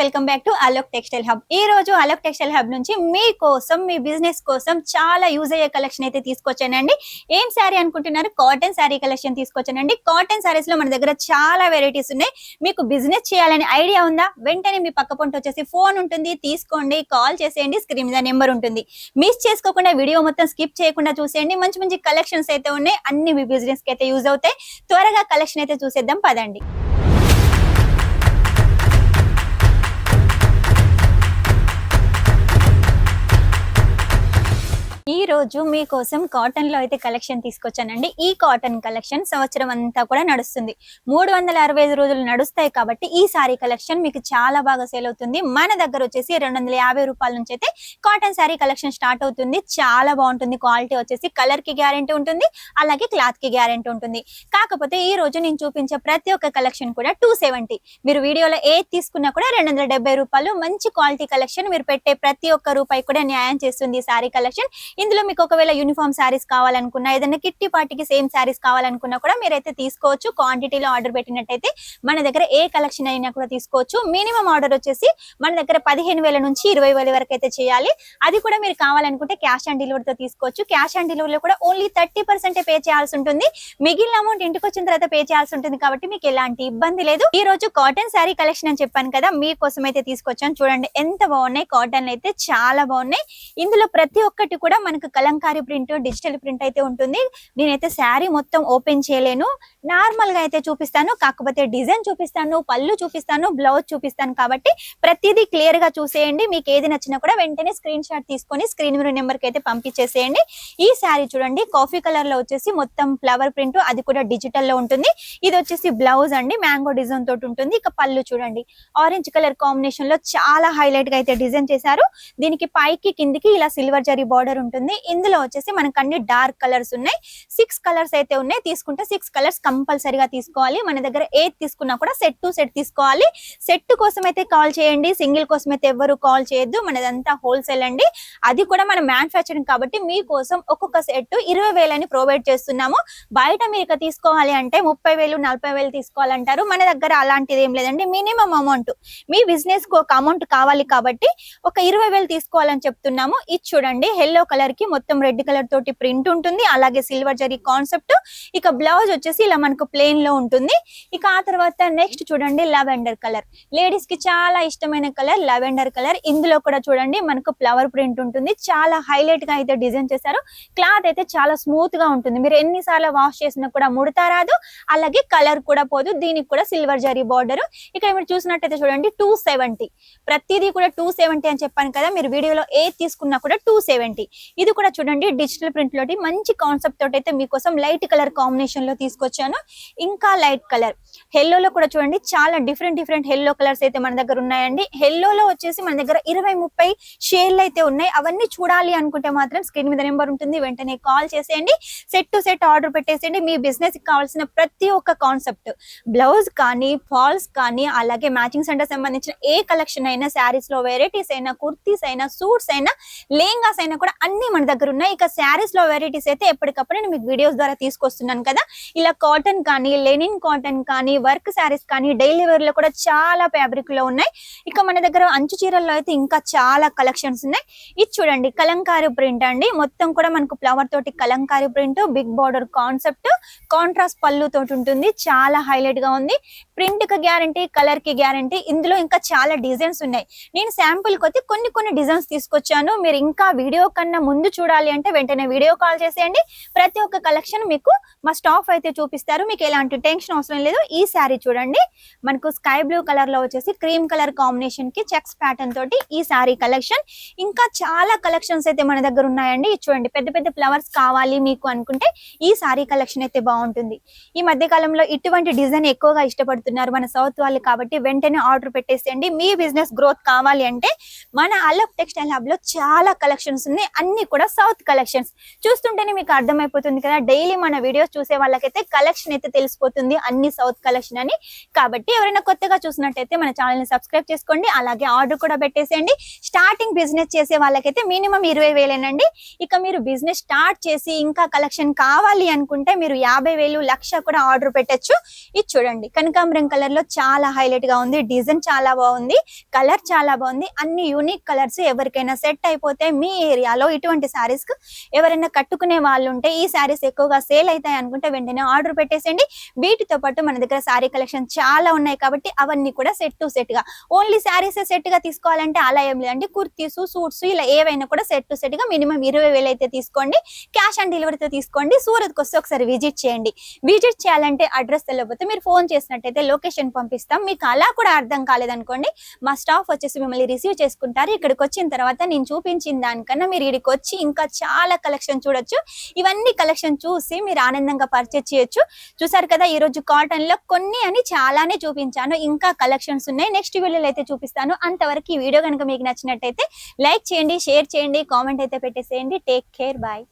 Welcome back to Alok textile hub. ఈ రోజు Alok textile hub నుంచి మీకోసం మీ బిజినెస్ కోసం చాలా యూజ్ అయ్యే కలెక్షన్ అయితే తీసుకొచ్చానండి. ఏం శారీ అనుకుంటున్నారు? కాటన్ శారీ కలెక్షన్ తీసుకొచ్చానండి. కాటన్ శారీస్ లో మన దగ్గర చాలా వెరైటీస్ ఉన్నాయి. మీకు బిజినెస్ చేయాలని ఐడియా ఉందా? వెంటనే మీ పక్క పొంట వచ్చేసి ఫోన్ ఉంటుంది, తీసుకోండి, కాల్ చేసేయండి, స్క్రీన్ మీద నెంబర్ ఉంటుంది. మిస్ చేసుకోకుండా వీడియో మొత్తం స్కిప్ చేయకుండా చూసేయండి. మంచి మంచి కలెక్షన్స్ అయితే ఉన్నాయి, అన్ని మీ బిజినెస్ కి అయితే యూజ్ అవుతాయి. త్వరగా కలెక్షన్ అయితే చూసేద్దాం, పదండి. ఈ రోజు మీకోసం కాటన్ లో అయితే కలెక్షన్ తీసుకొచ్చానండి. ఈ కాటన్ కలెక్షన్ సంవత్సరం అంతా కూడా నడుస్తుంది. 365 రోజులు నడుస్తాయి కాబట్టి ఈ సారీ కలెక్షన్ మీకు చాలా బాగా సేల్ అవుతుంది. మన దగ్గర వచ్చేసి 250 రూపాయల నుంచి అయితే కాటన్ సారీ కలెక్షన్ స్టార్ట్ అవుతుంది. చాలా బాగుంటుంది. క్వాలిటీ వచ్చేసి కలర్ కి గ్యారెంటీ ఉంటుంది, అలాగే క్లాత్ కి గ్యారెంటీ ఉంటుంది. కాకపోతే ఈ రోజు నేను చూపించే ప్రతి ఒక్క కలెక్షన్ కూడా 270. మీరు వీడియోలో ఏది తీసుకున్నా కూడా 270 రూపాయలు. మంచి క్వాలిటీ కలెక్షన్. మీరు పెట్టే ప్రతి ఒక్క రూపాయి కూడా న్యాయం చేస్తుంది ఈ సారీ కలెక్షన్. ఇందులో మీకు ఒకవేళ యూనిఫామ్ శారీస్ కావాలనుకున్నా, ఏదైనా కిట్టి పార్టీకి సేమ్ శారీస్ కావాలనుకున్నా కూడా మీరైతే తీసుకోవచ్చు. క్వాంటిటీలో ఆర్డర్ పెట్టినట్టయితే మన దగ్గర ఏ కలెక్షన్ అయినా కూడా తీసుకోవచ్చు. మినిమం ఆర్డర్ వచ్చేసి మన దగ్గర 15,000 నుంచి 20,000 వరకు అయితే చేయాలి. అది కూడా మీరు కావాలనుకుంటే క్యాష్ ఆన్ డెలివరీతో తీసుకోవచ్చు. క్యాష్ ఆన్ డెలివరీలో కూడా ఓన్లీ 30% పే చేయాల్సి ఉంటుంది. మిగిలిన అమౌంట్ ఇంటికి వచ్చిన తర్వాత పే చేయాల్సి ఉంటుంది. కాబట్టి మీకు ఎలాంటి ఇబ్బంది లేదు. ఈ రోజు కాటన్ శారీ కలెక్షన్ అని చెప్పాను కదా, మీకోసం అయితే తీసుకొచ్చాను. చూడండి ఎంత బాగున్నాయి. కాటన్ అయితే చాలా బాగున్నాయి. ఇందులో ప్రతి ఒక్కటి కూడా మనకు కలంకారీ ప్రింట్, డిజిటల్ ప్రింట్ అయితే ఉంటుంది. నేనైతే శారీ మొత్తం ఓపెన్ చేయలేను, నార్మల్ గా అయితే చూపిస్తాను. కాకపోతే డిజైన్ చూపిస్తాను, పళ్ళు చూపిస్తాను, బ్లౌజ్ చూపిస్తాను. కాబట్టి ప్రతిదీ క్లియర్ గా చూసేయండి. మీకు ఏది నచ్చినా కూడా వెంటనే స్క్రీన్ షాట్ తీసుకొని స్క్రీన్ మీద నెంబర్ కి అయితే పంపించేసేయండి. ఈ శారీ చూడండి, కాఫీ కలర్ లో వచ్చేసి మొత్తం ఫ్లవర్ ప్రింట్, అది కూడా డిజిటల్ లో ఉంటుంది. ఇది వచ్చేసి బ్లౌజ్ అండి, మ్యాంగో డిజైన్ తోటి ఉంటుంది. ఇక పళ్ళు చూడండి, ఆరెంజ్ కలర్ కాంబినేషన్ లో చాలా హైలైట్ గా అయితే డిజైన్ చేశారు. దీనికి పైకి కిందికి ఇలా సిల్వర్ జరీ బార్డర్ ఉంటుంది. ఇందులో వచ్చేసి మనకు అన్ని డార్క్ కలర్స్ ఉన్నాయి. 6 కలర్స్ అయితే ఉన్నాయి. తీసుకుంటే 6 కలర్స్ కంపల్సరీగా తీసుకోవాలి. మన దగ్గర ఏది తీసుకున్నా కూడా సెట్ టు సెట్ తీసుకోవాలి. సెట్ కోసం అయితే కాల్ చేయండి, సింగిల్ కోసం అయితే ఎవ్వరు కాల్ చేయొద్దు. మనదంతా హోల్సేల్ అండి. అది కూడా మన మ్యానుఫ్యాక్చరింగ్ కాబట్టి మీకోసం ఒక్కొక్క సెట్ 20,000 అని ప్రొవైడ్ చేస్తున్నాము. బయట మీరు తీసుకోవాలి అంటే 30,000, 40,000 తీసుకోవాలంటారు. మన దగ్గర అలాంటిది ఏం లేదండి. మినిమం అమౌంట్, మీ బిజినెస్ కు ఒక అమౌంట్ కావాలి కాబట్టి ఒక 20,000 తీసుకోవాలని చెప్తున్నాము. ఇది చూడండి, ఎల్లో కలర్ కి మొత్తం రెడ్ కలర్ తోటి ప్రింట్ ఉంటుంది, అలాగే సిల్వర్ జరీ కాన్సెప్ట్. ఇక బ్లౌజ్ వచ్చేసి ఇలా మనకు ప్లెయిన్ లో ఉంటుంది. ఇక ఆ తర్వాత నెక్స్ట్ చూడండి, లావెండర్ కలర్. లేడీస్ కి చాలా ఇష్టమైన కలర్ లావెండర్ కలర్. ఇందులో కూడా చూడండి మనకు ఫ్లవర్ ప్రింట్ ఉంటుంది. చాలా హైలైట్ గా అయితే డిజైన్ చేశారు. క్లాత్ అయితే చాలా స్మూత్ గా ఉంటుంది. మీరు ఎన్నిసార్లు వాష్ చేసినా కూడా ముడత రాదు, అలాగే కలర్ కూడా పోదు. దీనికి కూడా సిల్వర్ జరీ బార్డర్. ఇక్కడ మీరు చూసినట్టయితే చూడండి 270. ప్రతిదీ కూడా 270 అని చెప్పాను కదా, మీరు వీడియోలో ఏది తీసుకున్నా కూడా 270. ఇది కూడా చూడండి డిజిటల్ ప్రింట్ లోటి మంచి కాన్సెప్ట్ తోటి అయితే మీకోసం లైట్ కలర్ కాంబినేషన్ లో తీసుకొచ్చాను. ఇంకా లైట్ కలర్ ఎల్లోలో కూడా చూడండి, చాలా డిఫరెంట్ ఎల్లో కలర్స్ అయితే మన దగ్గర ఉన్నాయండి. ఎల్లోలో వచ్చేసి మన దగ్గర 20-30 షేడ్లు అయితే ఉన్నాయి. అవన్నీ చూడాలి అనుకుంటే మాత్రం స్క్రీన్ మీద నెంబర్ ఉంటుంది, వెంటనే కాల్ చేసేయండి. సెట్ టు సెట్ ఆర్డర్ పెట్టేసేయండి. మీ బిజినెస్ కి కావాల్సిన ప్రతి ఒక్క కాన్సెప్ట్, బ్లౌజ్ కానీ, ఫాల్స్ కానీ, అలాగే మ్యాచింగ్ సెంటర్ సంబంధించిన ఏ కలెక్షన్ అయినా, శారీస్ లో వెరైటీస్ అయినా, కుర్తీస్ అయినా, సూట్స్ అయినా, లెహంగాస్ అయినా కూడా అన్ని మన దగ్గర ఉన్నాయి. ఇక శారీస్ లో వెరైటీస్ అయితే ఎప్పటికప్పుడు నేను మీకు వీడియోస్ ద్వారా తీసుకొస్తున్నాను కదా. ఇలా కాటన్ కానీ, లెనిన్ కాటన్ కానీ, వర్క్ శారీస్ కానీ, డైలీ వేర్ లో కూడా చాలా ఫ్యాబ్రిక్ లో ఉన్నాయి. ఇక మన దగ్గర అంచు చీరల్లో అయితే ఇంకా చాలా కలెక్షన్స్ ఉన్నాయి. ఇది చూడండి, కలంకారీ ప్రింట్ అండి. మొత్తం కూడా మనకు ఫ్లవర్ తోటి Kalamkari print, big border concept, contrast పళ్ళు తోటి ఉంటుంది. చాలా హైలైట్ గా ఉంది. ప్రింట్ కి గ్యారంటీ, కలర్ కి గ్యారంటీ. ఇందులో ఇంకా చాలా డిజైన్స్ ఉన్నాయి. నేను శాంపుల్ కొద్ది కొన్ని డిజైన్స్ తీసుకొచ్చాను. మీరు ఇంకా వీడియో కన్నా ముందు చూడాలి అంటే వెంటనే వీడియో కాల్ చేసేయండి. ప్రతి ఒక్క కలెక్షన్ మీకు మా స్టాఫ్ అయితే చూపిస్తారు. మీకు ఎలాంటి టెన్షన్ అవసరం లేదు. ఈ శారీ చూడండి, మనకు స్కై బ్లూ కలర్ లో వచ్చేసి క్రీమ్ కలర్ కాంబినేషన్ కి చెక్స్ ప్యాటర్న్ తోటి ఈ శారీ కలెక్షన్. ఇంకా చాలా కలెక్షన్స్ అయితే మన దగ్గర ఉన్నాయండి. చూడండి, పెద్ద ఫ్లవర్స్ కావాలి మీకు అనుకుంటే ఈ శారీ కలెక్షన్ అయితే బాగుంటుంది. ఈ మధ్య కాలంలో ఇటువంటి డిజైన్ ఎక్కువగా ఇష్టపడుతున్నారు మన సౌత్ వాళ్ళు, కాబట్టి వెంటనే ఆర్డర్ పెట్టేసేయండి. మీ బిజినెస్ గ్రోత్ కావాలి అంటే మన అలోక్ టెక్స్టైల్ హబ్ లో చాలా కలెక్షన్స్ ఉన్నాయి. అన్ని కూడా సౌత్ కలెక్షన్స్. చూస్తుంటేనే మీకు అర్థమైపోతుంది కదా, డైలీ మన వీడియోస్ చూసే వాళ్ళకైతే కలెక్షన్ అయితే తెలిసిపోతుంది అన్ని సౌత్ కలెక్షన్ అని. కాబట్టి ఎవరైనా కొత్తగా చూసినట్టయితే మన ఛానల్ ని సబ్స్క్రైబ్ చేసుకోండి, అలాగే ఆర్డర్ కూడా పెట్టేసేయండి. స్టార్టింగ్ బిజినెస్ చేసే వాళ్ళకైతే మినిమం 20,000 ఇక మీరు బిజినెస్ స్టార్ట్ చేసి ఇంకా కలెక్షన్ కావాలి అనుకుంటే మీరు 50,000 లక్ష కూడా ఆర్డర్ పెట్టచ్చు. ఇది చూడండి, కనకాంబరం కలర్ లో చాలా హైలైట్ గా ఉంది, డిజైన్ చాలా బాగుంది, కలర్ చాలా బాగుంది, అన్ని యూనిక్ కలర్స్. ఎవరికైనా సెట్ అయిపోతే మీ ఏరియాలో ఇటువంటి శారీస్ కు ఎవరైనా కట్టుకునే వాళ్ళు ఉంటే, ఈ శారీస్ ఎక్కువగా సేల్ అవుతాయి అనుకుంటే వెంటనే ఆర్డర్ పెట్టేసేయండి. వీటితో పాటు మన దగ్గర శారీ కలెక్షన్ చాలా ఉన్నాయి కాబట్టి అవన్నీ కూడా సెట్ టు సెట్ గా, ఓన్లీ శారీస్ సెట్ గా తీసుకోవాలంటే అలా ఏం లేదండి, కుర్తీస్ సూట్స్ ఇలా ఏవైనా కూడా సెట్ టు సెట్ గా మినిమం 20,000 అయితే తీసుకోండి. క్యాష్ ఆన్ డెలివరీతో తీసుకోండి. సూరత్ కి వస్తే ఒకసారి విజిట్ చేయండి. విజిట్ చేయాలంటే అడ్రస్ తెలియకపోతే మీరు ఫోన్ చేసినట్టయితే లొకేషన్ పంపిస్తాం. మీకు అలా కూడా అర్థం కాలేదనుకోండి, మా స్టాఫ్ వచ్చేసి మిమ్మల్ని రిసీవ్ చేసుకుంటారు. ఇక్కడికి వచ్చిన తర్వాత నేను చూపించిన దానికన్నా మీరు ఇక్కడికి వచ్చి ఇంకా చాలా కలెక్షన్ చూడొచ్చు. ఇవన్నీ కలెక్షన్ చూసి మీరు ఆనందంగా పర్చేజ్ చేయొచ్చు. చూసారు కదా, ఈ రోజు కాటన్ లో కొన్ని అని చాలానే చూపించాను, ఇంకా కలెక్షన్స్ ఉన్నాయి. నెక్స్ట్ వీడియోలో అయితే చూపిస్తాను. అంతవరకు ఈ వీడియో కనుక మీకు నచ్చినట్టయితే లైక్ చేయండి, షేర్ చేయండి, కామెంట్ అయితే పెట్టేసేయండి. Take care, bye.